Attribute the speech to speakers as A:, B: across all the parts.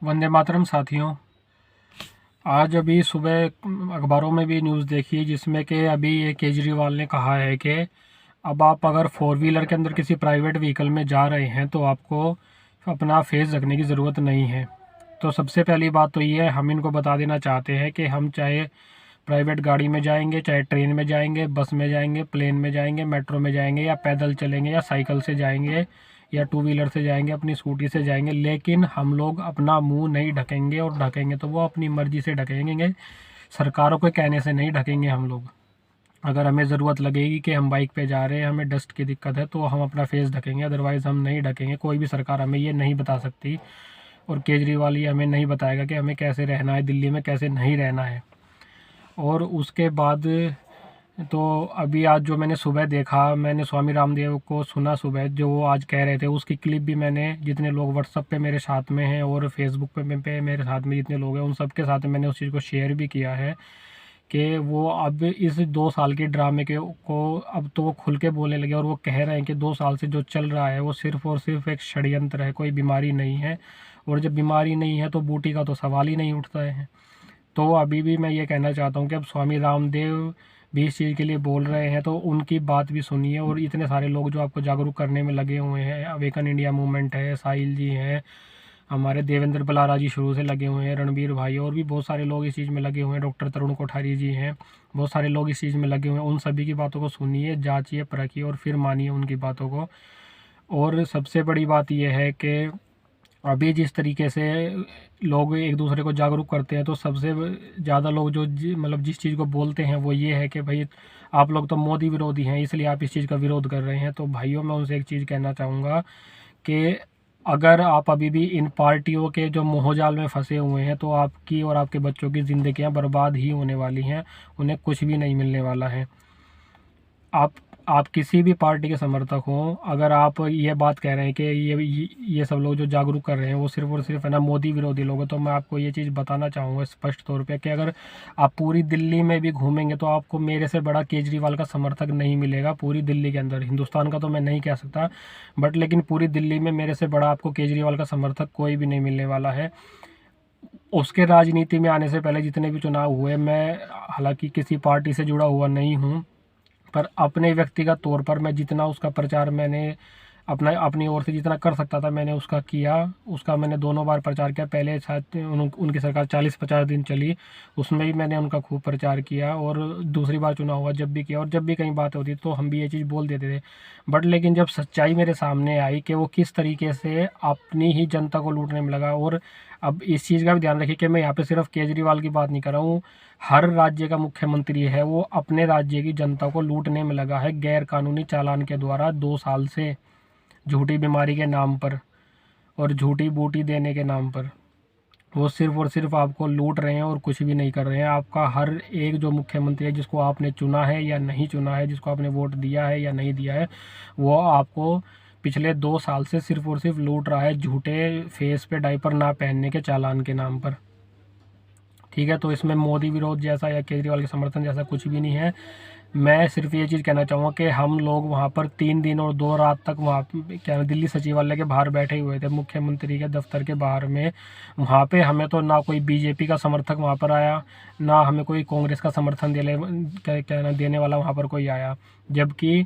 A: वंदे मातरम साथियों। आज अभी सुबह अखबारों में भी न्यूज़ देखी जिसमें कि अभी ये केजरीवाल ने कहा है कि अब आप अगर फोर व्हीलर के अंदर किसी प्राइवेट व्हीकल में जा रहे हैं तो आपको अपना फेस रखने की ज़रूरत नहीं है। तो सबसे पहली बात तो ये है, हम इनको बता देना चाहते हैं कि हम चाहे प्राइवेट गाड़ी में जाएंगे, चाहे ट्रेन में जाएंगे, बस में जाएंगे, प्लेन में जाएंगे, मेट्रो में जाएंगे, या पैदल चलेंगे, या साइकिल से जाएंगे, या टू व्हीलर से जाएंगे, अपनी स्कूटी से जाएंगे, लेकिन हम लोग अपना मुंह नहीं ढकेंगे। और ढकेंगे तो वो अपनी मर्ज़ी से ढकेंगे, सरकारों के कहने से नहीं ढकेंगे हम लोग। अगर हमें ज़रूरत लगेगी कि हम बाइक पे जा रहे हैं, हमें डस्ट की दिक्कत है, तो हम अपना फेस ढकेंगे, अदरवाइज़ हम नहीं ढकेंगे। कोई भी सरकार हमें ये नहीं बता सकती, और केजरीवाल ये हमें नहीं बताएगा कि हमें कैसे रहना है, दिल्ली में कैसे नहीं रहना है। और उसके बाद तो अभी आज जो मैंने सुबह देखा, मैंने स्वामी रामदेव को सुना सुबह, जो वो आज कह रहे थे, उसकी क्लिप भी मैंने, जितने लोग व्हाट्सएप पे मेरे साथ में हैं और फेसबुक पे मेरे साथ में जितने लोग हैं, उन सब के साथ मैंने उस चीज़ को शेयर भी किया है कि वो अब इस 2 साल के ड्रामे के को अब तो वो खुल के बोलने लगे, और वो कह रहे हैं कि 2 साल से जो चल रहा है वो सिर्फ़ और सिर्फ एक षड्यंत्र है, कोई बीमारी नहीं है। और जब बीमारी नहीं है तो बूटी का तो सवाल ही नहीं उठता है। तो अभी भी मैं ये कहना चाहता हूँ कि अब स्वामी रामदेव भी इस चीज़ के लिए बोल रहे हैं, तो उनकी बात भी सुनिए। और इतने सारे लोग जो आपको जागरूक करने में लगे हुए हैं, अवेकन इंडिया मूवमेंट है, साहिल जी हैं, हमारे देवेंद्र बलारा जी शुरू से लगे हुए हैं, रणबीर भाई, और भी बहुत सारे लोग इस चीज़ में लगे हुए हैं, डॉक्टर तरुण कोठारी जी हैं, बहुत सारे लोग इस चीज़ में लगे हुए हैं। उन सभी की बातों को सुनिए, जांचिए, परखिए, और फिर मानिए उनकी बातों को। और सबसे बड़ी बात यह है कि अभी जिस तरीके से लोग एक दूसरे को जागरूक करते हैं, तो सबसे ज़्यादा लोग जो मतलब जिस चीज़ को बोलते हैं वो ये है कि भाई आप लोग तो मोदी विरोधी हैं, इसलिए आप इस चीज़ का विरोध कर रहे हैं। तो भाइयों, मैं उनसे एक चीज़ कहना चाहूँगा कि अगर आप अभी भी इन पार्टियों के जो मोहजाल में फंसे हुए हैं, तो आपकी और आपके बच्चों की ज़िंदगियाँ बर्बाद ही होने वाली हैं, उन्हें कुछ भी नहीं मिलने वाला है। आप किसी भी पार्टी के समर्थक हों, अगर आप ये बात कह रहे हैं कि ये सब लोग जो जागरूक कर रहे हैं वो सिर्फ़ और सिर्फ है ना मोदी विरोधी लोग हैं, तो मैं आपको ये चीज़ बताना चाहूँगा स्पष्ट तौर पे कि अगर आप पूरी दिल्ली में भी घूमेंगे तो आपको मेरे से बड़ा केजरीवाल का समर्थक नहीं मिलेगा पूरी दिल्ली के अंदर। हिंदुस्तान का तो मैं नहीं कह सकता, बट लेकिन पूरी दिल्ली में मेरे से बड़ा आपको केजरीवाल का समर्थक कोई भी नहीं मिलने वाला है। उसके राजनीति में आने से पहले जितने भी चुनाव हुए, मैं हालांकि किसी पार्टी से जुड़ा हुआ नहीं हूँ, पर अपने व्यक्तिगत तौर पर मैं जितना उसका प्रचार मैंने अपनी ओर से जितना कर सकता था मैंने उसका किया। उसका मैंने दोनों बार प्रचार किया। पहले शायद उनकी सरकार 40-50 दिन चली, उसमें भी मैंने उनका खूब प्रचार किया, और दूसरी बार चुनाव हुआ जब भी किया, और जब भी कहीं बात होती तो हम भी ये चीज़ बोल देते थे। बट लेकिन जब सच्चाई मेरे सामने आई कि वो किस तरीके से अपनी ही जनता को लूटने में लगा, और अब इस चीज़ का भी ध्यान रखिए कि मैं यहाँ पे सिर्फ केजरीवाल की बात नहीं कर रहा हूँ, हर राज्य का मुख्यमंत्री है वो अपने राज्य की जनता को लूटने में लगा है, गैर कानूनी चालान के द्वारा 2 साल से, झूठी बीमारी के नाम पर और झूठी बूटी देने के नाम पर। वो सिर्फ और सिर्फ आपको लूट रहे हैं और कुछ भी नहीं कर रहे हैं। आपका हर एक जो मुख्यमंत्री है, जिसको आपने चुना है या नहीं चुना है, जिसको आपने वोट दिया है या नहीं दिया है, वो आपको पिछले 2 साल से सिर्फ और सिर्फ लूट रहा है, झूठे फेस पे डायपर ना पहनने के चालान के नाम पर। ठीक है, तो इसमें मोदी विरोध जैसा या केजरीवाल के समर्थन जैसा कुछ भी नहीं है। मैं सिर्फ ये चीज़ कहना चाहूँगा कि हम लोग वहाँ पर 3 दिन और 2 रात तक वहाँ क्या दिल्ली सचिवालय के बाहर बैठे हुए थे, मुख्यमंत्री के दफ्तर के बाहर में। वहाँ पे हमें तो ना कोई बीजेपी का समर्थक वहाँ पर आया, ना हमें कोई कांग्रेस का समर्थन देने वाला वहाँ पर कोई आया। जबकि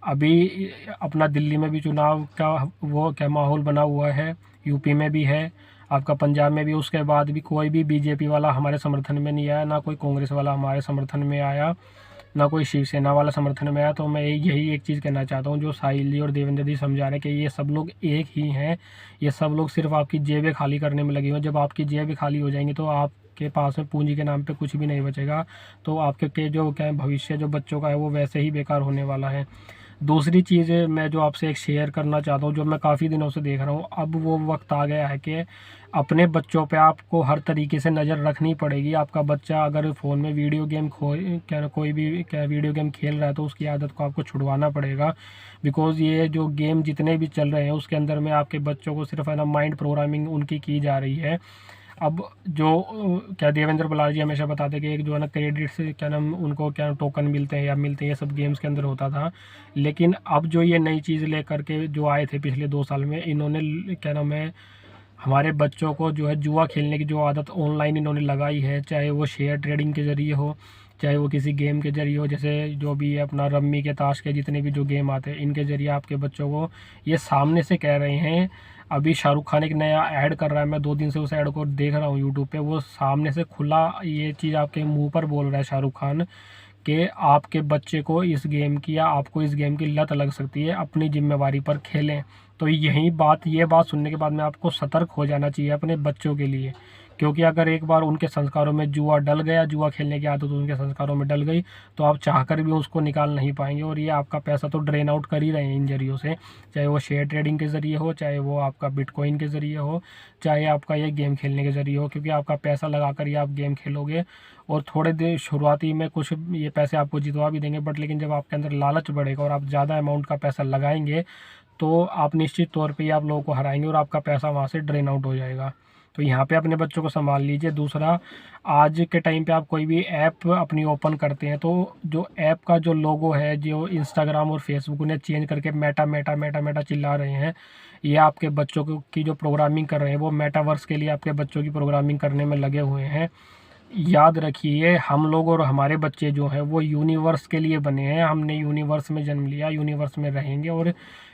A: अभी अपना दिल्ली में भी चुनाव का वो क्या माहौल बना हुआ है, यूपी में भी है, आपका पंजाब में भी। उसके बाद भी कोई भी बीजेपी वाला हमारे समर्थन में नहीं आया, ना कोई कांग्रेस वाला हमारे समर्थन में आया, ना कोई शिवसेना वाला समर्थन में आया। तो मैं यही एक चीज़ कहना चाहता हूँ, जो साहिल जी और देवेंद्र जी समझा रहे हैं कि ये सब लोग एक ही हैं, ये सब लोग सिर्फ आपकी जेबें खाली करने में लगे हुए हैं। जब आपकी जेबें खाली हो जाएंगी तो आपके पास में पूंजी के नाम पे कुछ भी नहीं बचेगा, तो आपके के जो क्या है भविष्य जो बच्चों का है वो वैसे ही बेकार होने वाला है। दूसरी चीज़ मैं जो आपसे एक शेयर करना चाहता हूँ, जो मैं काफ़ी दिनों से देख रहा हूँ, अब वो वक्त आ गया है कि अपने बच्चों पे आपको हर तरीके से नज़र रखनी पड़ेगी। आपका बच्चा अगर फ़ोन में वीडियो गेम कोई भी क्या वीडियो गेम खेल रहा है, तो उसकी आदत को आपको छुड़वाना पड़ेगा। बिकॉज़ ये जो गेम जितने भी चल रहे हैं उसके अंदर में आपके बच्चों को सिर्फ है ना माइंड प्रोग्रामिंग उनकी की जा रही है। अब जो क्या देवेंद्र बलाजी हमेशा बताते कि एक जो है ना क्रेडिट से क्या नाम उनको क्या टोकन मिलते हैं या मिलते हैं, ये सब गेम्स के अंदर होता था। लेकिन अब जो ये नई चीज़ लेकर के जो आए थे पिछले 2 साल में, इन्होंने क्या नाम है हमारे बच्चों को जो है जुआ खेलने की जो आदत ऑनलाइन इन्होंने लगाई है, चाहे वो शेयर ट्रेडिंग के ज़रिए हो, चाहे वो किसी गेम के ज़रिए हो, जैसे जो भी अपना रम्मी के, ताश के, जितने भी जो गेम आते हैं इनके ज़रिए आपके बच्चों को ये सामने से कह रहे हैं। अभी शाहरुख खान एक नया ऐड कर रहा है, मैं 2 दिन से उस ऐड को देख रहा हूँ यूट्यूब पे, वो सामने से खुला ये चीज़ आपके मुंह पर बोल रहा है शाहरुख खान कि आपके बच्चे को इस गेम की या आपको इस गेम की लत लग सकती है, अपनी जिम्मेवारी पर खेलें। तो ये बात सुनने के बाद में आपको सतर्क हो जाना चाहिए अपने बच्चों के लिए, क्योंकि अगर एक बार उनके संस्कारों में जुआ डल गया, जुआ खेलने की आदत उनके संस्कारों में डल गई, तो आप चाहकर भी उसको निकाल नहीं पाएंगे, और ये आपका पैसा तो ड्रेन आउट कर ही रहे हैं इन जरियों से, चाहे वो शेयर ट्रेडिंग के ज़रिए हो, चाहे वो आपका बिटकॉइन के ज़रिए हो, चाहे आपका ये गेम खेलने के ज़रिए हो। क्योंकि आपका पैसा लगा कर ही आप गेम खेलोगे, और थोड़े देर शुरुआती में कुछ ये पैसे आपको जितवा भी देंगे, बट लेकिन जब आपके अंदर लालच बढ़ेगा और आप ज़्यादा अमाउंट का पैसा लगाएंगे, तो आप निश्चित तौर पे ही आप लोगों को हराएंगे और आपका पैसा वहाँ से ड्रेन आउट हो जाएगा। तो यहाँ पे अपने बच्चों को संभाल लीजिए। दूसरा, आज के टाइम पे आप कोई भी ऐप अपनी ओपन करते हैं, तो जो ऐप का जो लोगो है, जो इंस्टाग्राम और फेसबुक ने चेंज करके मेटा मेटा मेटा मेटा चिल्ला रहे हैं, ये आपके बच्चों की जो प्रोग्रामिंग कर रहे हैं, वो मेटावर्स के लिए आपके बच्चों की प्रोग्रामिंग करने में लगे हुए हैं। याद रखिए, हम लोग और हमारे बच्चे जो हैं वो यूनिवर्स के लिए बने हैं। हमने यूनिवर्स में जन्म लिया, यूनिवर्स में रहेंगे और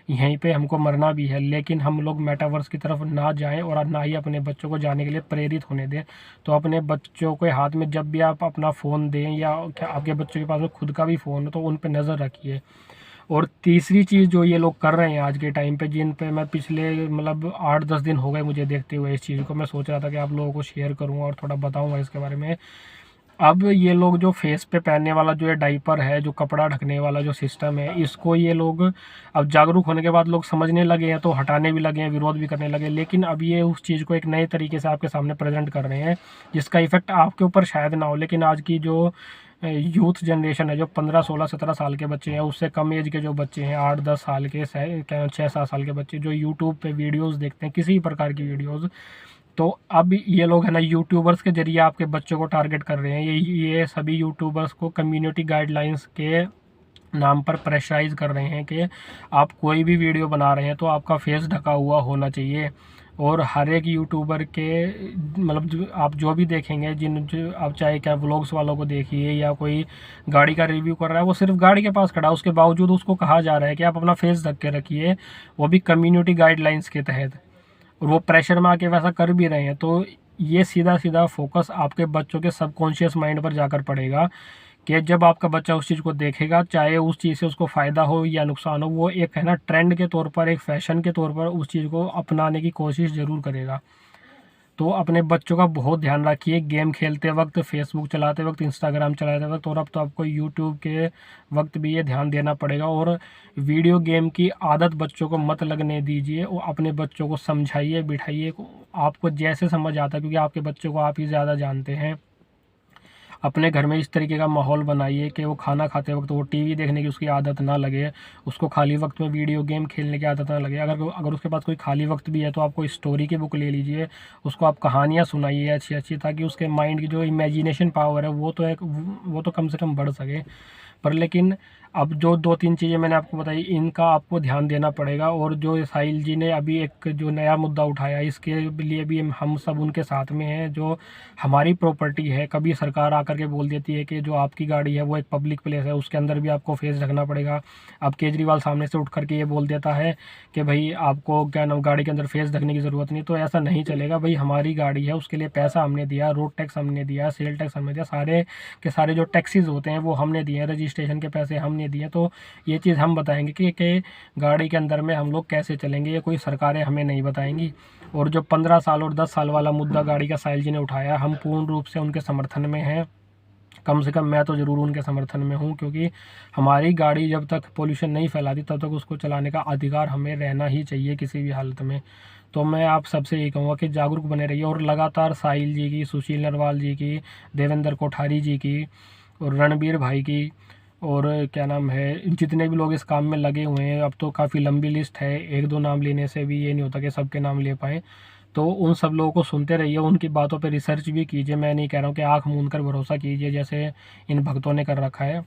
A: यहीं पे हमको मरना भी है। लेकिन हम लोग मेटावर्स की तरफ ना जाएं और ना ही अपने बच्चों को जाने के लिए प्रेरित होने दें। तो अपने बच्चों के हाथ में जब भी आप अपना फ़ोन दें, या आपके बच्चों के पास में खुद का भी फ़ोन हो, तो उन पर नज़र रखिए। और तीसरी चीज़ जो ये लोग कर रहे हैं आज के टाइम पे, जिन पे मैं पिछले मतलब 8-10 दिन हो गए मुझे देखते हुए इस चीज़ को, मैं सोच रहा था कि आप लोगों को शेयर करूँगा और थोड़ा बताऊँगा इसके बारे में। अब ये लोग जो फेस पे पहनने वाला जो ये डाइपर है, जो कपड़ा ढकने वाला जो सिस्टम है, इसको ये लोग अब जागरूक होने के बाद लोग समझने लगे हैं, तो हटाने भी लगे हैं, विरोध भी करने लगे। लेकिन अब ये उस चीज़ को एक नए तरीके से आपके सामने प्रेजेंट कर रहे हैं, जिसका इफेक्ट आपके ऊपर शायद ना हो, लेकिन आज की जो यूथ जनरेशन है, जो 15-16-17 साल के बच्चे हैं, उससे कम एज के जो बच्चे हैं, 8-10 साल के, 6-7 साल के बच्चे जो यूट्यूब पे वीडियोस देखते हैं, किसी प्रकार की वीडियोस, तो अब ये लोग है ना यूट्यूबर्स के जरिए आपके बच्चों को टारगेट कर रहे हैं। ये सभी यूट्यूबर्स को कम्युनिटी गाइडलाइंस के नाम पर प्रेशराइज कर रहे हैं कि आप कोई भी वीडियो बना रहे हैं तो आपका फेस ढका हुआ होना चाहिए। और हर एक यूट्यूबर के मतलब आप जो भी देखेंगे, जो आप चाहे क्या व्लॉग्स वालों को देखिए, या कोई गाड़ी का रिव्यू कर रहा है, वो सिर्फ गाड़ी के पास खड़ा है, उसके बावजूद उसको कहा जा रहा है कि आप अपना फेस ढक के रखिए, वो भी कम्युनिटी गाइडलाइंस के तहत। और वो प्रेशर में आके वैसा कर भी रहे हैं। तो ये सीधा सीधा फोकस आपके बच्चों के सबकॉन्शियस माइंड पर जाकर पड़ेगा कि जब आपका बच्चा उस चीज़ को देखेगा, चाहे उस चीज़ से उसको फ़ायदा हो या नुकसान हो, वो एक है ना ट्रेंड के तौर पर, एक फैशन के तौर पर उस चीज़ को अपनाने की कोशिश ज़रूर करेगा। तो अपने बच्चों का बहुत ध्यान रखिए, गेम खेलते वक्त, फेसबुक चलाते वक्त, इंस्टाग्राम चलाते वक्त, और अब तो आपको यूट्यूब के वक्त भी ये ध्यान देना पड़ेगा। और वीडियो गेम की आदत बच्चों को मत लगने दीजिए, और अपने बच्चों को समझाइए, बिठाइए, आपको जैसे समझ आता है, क्योंकि आपके बच्चों को आप ही ज़्यादा जानते हैं। अपने घर में इस तरीके का माहौल बनाइए कि वो खाना खाते वक्त वो टीवी देखने की उसकी आदत ना लगे, उसको खाली वक्त में वीडियो गेम खेलने की आदत ना लगे। अगर उसके पास कोई खाली वक्त भी है, तो आप कोई स्टोरी की बुक ले लीजिए, उसको आप कहानियाँ सुनाइए अच्छी अच्छी, ताकि उसके माइंड की जो इमेजिनेशन पावर है वो तो कम से कम बढ़ सके। पर लेकिन अब जो 2-3 चीज़ें मैंने आपको बताई, इनका आपको ध्यान देना पड़ेगा। और जो साहिल जी ने अभी एक जो नया मुद्दा उठाया, इसके लिए भी हम सब उनके साथ में हैं। जो हमारी प्रॉपर्टी है, कभी सरकार आकर के बोल देती है कि जो आपकी गाड़ी है वो एक पब्लिक प्लेस है, उसके अंदर भी आपको फेस रखना पड़ेगा। अब केजरीवाल सामने से उठ करके ये बोल देता है कि भाई आपको क्या नाम, गाड़ी के अंदर फेस ढकने की ज़रूरत नहीं। तो ऐसा नहीं चलेगा भाई, हमारी गाड़ी है, उसके लिए पैसा हमने दिया, रोड टैक्स हमने दिया, सेल टैक्स हमने दिया, सारे के सारे जो टैक्सीज होते हैं वो हमने दिए हैं, रजिस्ट्रेशन के पैसे हमने दिए। तो ये चीज़ हम बताएंगे कि गाड़ी के अंदर में हम लोग कैसे चलेंगे, ये कोई सरकारें हमें नहीं बताएंगी। और जो 15 साल और 10 साल वाला मुद्दा गाड़ी का साहिल जी ने उठाया, हम पूर्ण रूप से उनके समर्थन में हैं। कम से कम मैं तो ज़रूर उनके समर्थन में हूँ, क्योंकि हमारी गाड़ी जब तक पोल्यूशन नहीं फैलाती, तब तक उसको चलाने का अधिकार हमें रहना ही चाहिए किसी भी हालत में। तो मैं आप सबसे यही कहूँगा कि जागरूक बने रहिए, और लगातार साहिल जी की, सुशील नरवाल जी की, देवेंद्र कोठारी जी की, और रणबीर भाई की, और क्या नाम है, जितने भी लोग इस काम में लगे हुए हैं, अब तो काफ़ी लंबी लिस्ट है, 1-2 नाम लेने से भी ये नहीं होता कि सबके नाम ले पाएँ। तो उन सब लोगों को सुनते रहिए, उनकी बातों पे रिसर्च भी कीजिए। मैं नहीं कह रहा हूँ कि आँख मूंद कर भरोसा कीजिए जैसे इन भक्तों ने कर रखा है,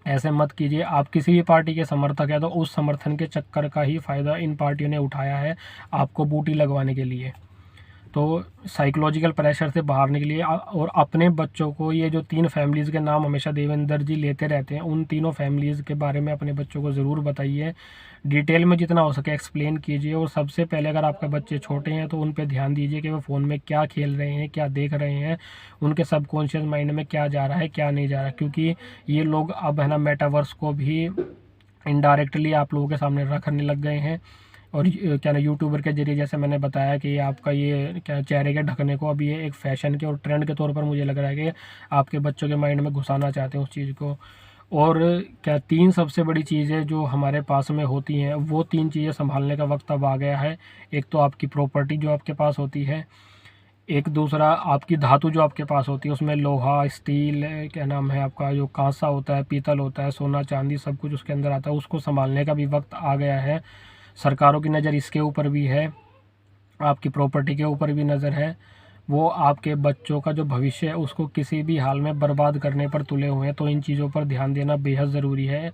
A: ऐसे मत कीजिए। आप किसी भी पार्टी के समर्थक हैं, तो उस समर्थन के चक्कर का ही फ़ायदा इन पार्टियों ने उठाया है आपको बूटी लगवाने के लिए। तो साइकोलॉजिकल प्रेशर से बाहर निकलिए और अपने बच्चों को, ये जो 3 फैमिलीज़ के नाम हमेशा देवेंद्र जी लेते रहते हैं, उन तीनों फैमिलीज़ के बारे में अपने बच्चों को ज़रूर बताइए, डिटेल में जितना हो सके एक्सप्लेन कीजिए। और सबसे पहले अगर आपके बच्चे छोटे हैं तो उन पे ध्यान दीजिए कि वो फ़ोन में क्या खेल रहे हैं, क्या देख रहे हैं, उनके सबकॉन्शियस माइंड में क्या जा रहा है, क्या नहीं जा रहा, क्योंकि ये लोग अब है ना मेटावर्स को भी इनडायरेक्टली आप लोगों के सामने रखने लग गए हैं। और क्या ना यूट्यूबर के ज़रिए, जैसे मैंने बताया कि आपका ये क्या चेहरे के ढकने को अब ये एक फ़ैशन के और ट्रेंड के तौर पर मुझे लग रहा है कि आपके बच्चों के माइंड में घुसाना चाहते हैं उस चीज़ को। और क्या 3 सबसे बड़ी चीज़ें जो हमारे पास में होती हैं, वो 3 चीज़ें सँभालने का वक्त अब आ गया है। एक तो आपकी प्रॉपर्टी जो आपके पास होती है, एक दूसरा आपकी धातु जो आपके पास होती है, उसमें लोहा, स्टील, क्या नाम है आपका जो कांसा होता है, पीतल होता है, सोना चांदी, सब कुछ उसके अंदर आता है, उसको संभालने का भी वक्त आ गया है। सरकारों की नज़र इसके ऊपर भी है, आपकी प्रॉपर्टी के ऊपर भी नज़र है। वो आपके बच्चों का जो भविष्य है उसको किसी भी हाल में बर्बाद करने पर तुले हुए हैं, तो इन चीज़ों पर ध्यान देना बेहद ज़रूरी है।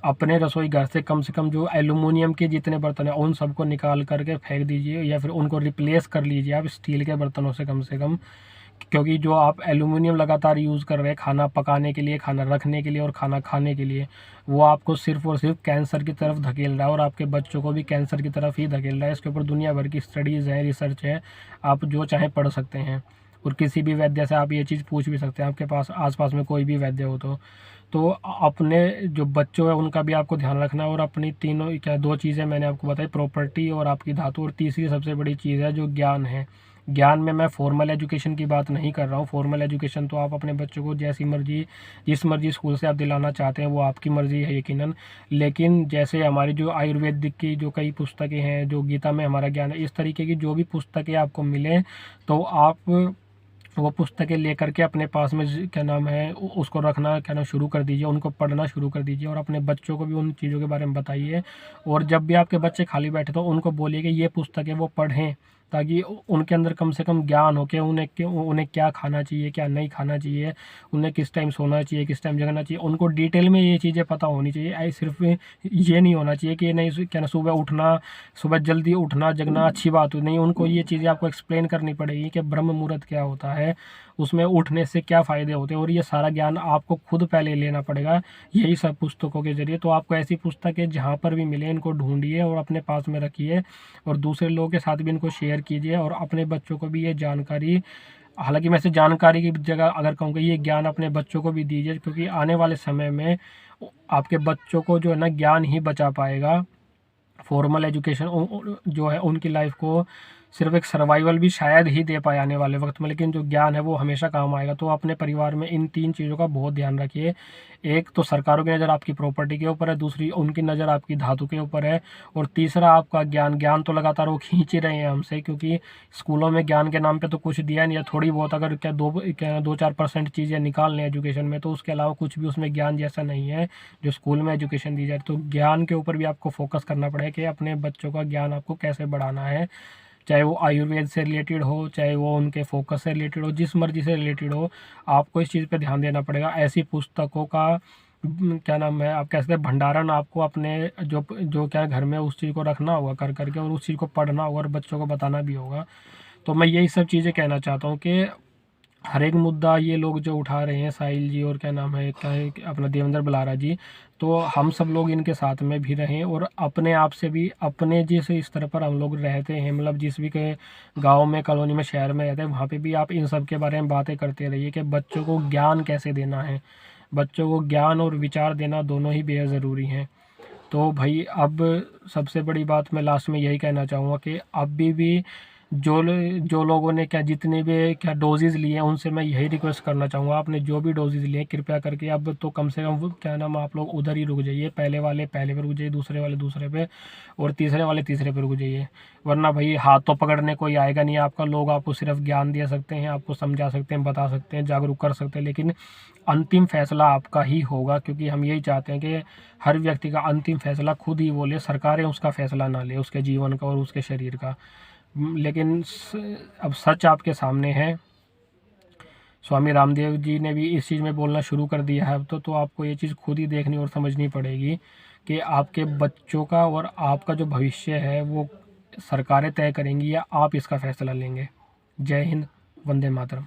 A: अपने रसोई घर से कम जो एल्युमिनियम के जितने बर्तन हैं उन सबको निकाल करके फेंक दीजिए, या फिर उनको रिप्लेस कर लीजिए आप स्टील के बर्तनों से कम। क्योंकि जो आप एल्युमिनियम लगातार यूज़ कर रहे हैं खाना पकाने के लिए, खाना रखने के लिए और खाना खाने के लिए, वो आपको सिर्फ़ और सिर्फ कैंसर की तरफ धकेल रहा है और आपके बच्चों को भी कैंसर की तरफ ही धकेल रहा है। इसके ऊपर दुनिया भर की स्टडीज़ हैं, रिसर्च है, आप जो चाहें पढ़ सकते हैं। और किसी भी वैद्य से आप ये चीज़ पूछ भी सकते हैं, आपके पास आस-पास में कोई भी वैद्य हो तो। तो अपने जो बच्चों हैं उनका भी आपको ध्यान रखना है। और अपनी तीनों क्या 2 चीज़ें मैंने आपको बताई, प्रॉपर्टी और आपकी धातु, और तीसरी सबसे बड़ी चीज़ है जो ज्ञान है। ज्ञान में मैं फॉर्मल एजुकेशन की बात नहीं कर रहा हूँ। फॉर्मल एजुकेशन तो आप अपने बच्चों को जैसी मर्ज़ी, जिस मर्ज़ी स्कूल से आप दिलाना चाहते हैं वो आपकी मर्ज़ी है यकीनन। लेकिन जैसे हमारी जो आयुर्वेदिक की जो कई पुस्तकें हैं, जो गीता में हमारा ज्ञान है, इस तरीके की जो भी पुस्तकें आपको मिलें, तो आप वो पुस्तकें लेकर के अपने पास में क्या नाम है उसको रखना क्या नाम शुरू कर दीजिए, उनको पढ़ना शुरू कर दीजिए और अपने बच्चों को भी उन चीज़ों के बारे में बताइए। और जब भी आपके बच्चे खाली बैठे तो उनको बोलिए कि ये पुस्तकें वो पढ़ें, ताकि उनके अंदर कम से कम ज्ञान हो कि उन्हें क्या खाना चाहिए, क्या नहीं खाना चाहिए, उन्हें किस टाइम सोना चाहिए, किस टाइम जगना चाहिए। उनको डिटेल में ये चीज़ें पता होनी चाहिए। सिर्फ ये नहीं होना चाहिए कि नहीं क्या ना सुबह जल्दी उठना जगना अच्छी बात हो, नहीं, उनको ये चीज़ें आपको एक्सप्लेन करनी पड़ेगी कि ब्रह्म मुहूर्त क्या होता है, उसमें उठने से क्या फ़ायदे होते हैं, और ये सारा ज्ञान आपको खुद पहले लेना पड़ेगा, यही सब पुस्तकों के ज़रिए। तो आपको ऐसी पुस्तकें जहाँ पर भी मिले इनको ढूंढिए और अपने पास में रखिए, और दूसरे लोगों के साथ भी इनको शेयर कीजिए, और अपने बच्चों को भी ये जानकारी, हालांकि मैं से जानकारी की जगह अगर कहूँगा ये ज्ञान अपने बच्चों को भी दीजिए, क्योंकि आने वाले समय में आपके बच्चों को जो है ना ज्ञान ही बचा पाएगा। फॉर्मल एजुकेशन जो है उनकी लाइफ को सिर्फ एक सर्वाइवल भी शायद ही दे पाए आने वाले वक्त में, लेकिन जो ज्ञान है वो हमेशा काम आएगा। तो अपने परिवार में इन 3 चीज़ों का बहुत ध्यान रखिए। एक तो सरकारों की नज़र आपकी प्रॉपर्टी के ऊपर है, दूसरी उनकी नज़र आपकी धातु के ऊपर है, और तीसरा आपका ज्ञान तो लगातार वो खींच ही रहे हैं हमसे, क्योंकि स्कूलों में ज्ञान के नाम पे तो कुछ दिया नहीं है। थोड़ी बहुत अगर क्या 2-4% चीज़ें निकाल लें एजुकेशन में, तो उसके अलावा कुछ भी उसमें ज्ञान जैसा नहीं है जो स्कूल में एजुकेशन दी जाए। तो ज्ञान के ऊपर भी आपको फोकस करना पड़ेगा कि अपने बच्चों का ज्ञान आपको कैसे बढ़ाना है, चाहे वो आयुर्वेद से रिलेटेड हो, चाहे वो उनके फोकस से रिलेटेड हो, जिस मर्जी से रिलेटेड हो, आपको इस चीज़ पे ध्यान देना पड़ेगा। ऐसी पुस्तकों का क्या नाम है आप कह सकते हैं भंडारण आपको अपने जो जो क्या घर में उस चीज़ को रखना होगा कर करके, और उस चीज़ को पढ़ना होगा और बच्चों को बताना भी होगा। तो मैं यही सब चीज़ें कहना चाहता हूँ कि हर एक मुद्दा ये लोग जो उठा रहे हैं, साहिल जी और क्या नाम है क्या है अपना देवेंद्र बलारा जी, तो हम सब लोग इनके साथ में भी रहें, और अपने आप से भी अपने जिस स्तर पर हम लोग रहते हैं, मतलब जिस भी के गांव में, कॉलोनी में, शहर में रहते हैं, वहाँ पे भी आप इन सब के बारे में बातें करते रहिए कि बच्चों को ज्ञान कैसे देना है। बच्चों को ज्ञान और विचार देना दोनों ही बेहद ज़रूरी हैं। तो भाई अब सबसे बड़ी बात मैं लास्ट में यही कहना चाहूँगा कि अभी भी जो लोगों ने क्या जितने भी क्या डोजेज़ लिए हैं उनसे मैं यही रिक्वेस्ट करना चाहूँगा, आपने जो भी डोजेज़ लिए हैं कृपया करके अब तो कम से कम क्या नाम आप लोग उधर ही रुक जाइए, पहले वाले पहले पे रुक जाइए, दूसरे वाले दूसरे पे, और तीसरे वाले तीसरे पे रुक जाइए। वरना भाई हाथ तो पकड़ने कोई आएगा नहीं आपका, लोग आपको सिर्फ ज्ञान दे सकते हैं, आपको समझा सकते हैं, बता सकते हैं, जागरूक कर सकते हैं, लेकिन अंतिम फैसला आपका ही होगा, क्योंकि हम यही चाहते हैं कि हर व्यक्ति का अंतिम फैसला खुद ही वो ले, सरकारें उसका फैसला ना ले उसके जीवन का और उसके शरीर का। लेकिन अब सच आपके सामने है। स्वामी रामदेव जी ने भी इस चीज़ में बोलना शुरू कर दिया है अब तो आपको ये चीज़ खुद ही देखनी और समझनी पड़ेगी कि आपके बच्चों का और आपका जो भविष्य है वो सरकारें तय करेंगी या आप इसका फैसला लेंगे। जय हिंद, वंदे मातरम।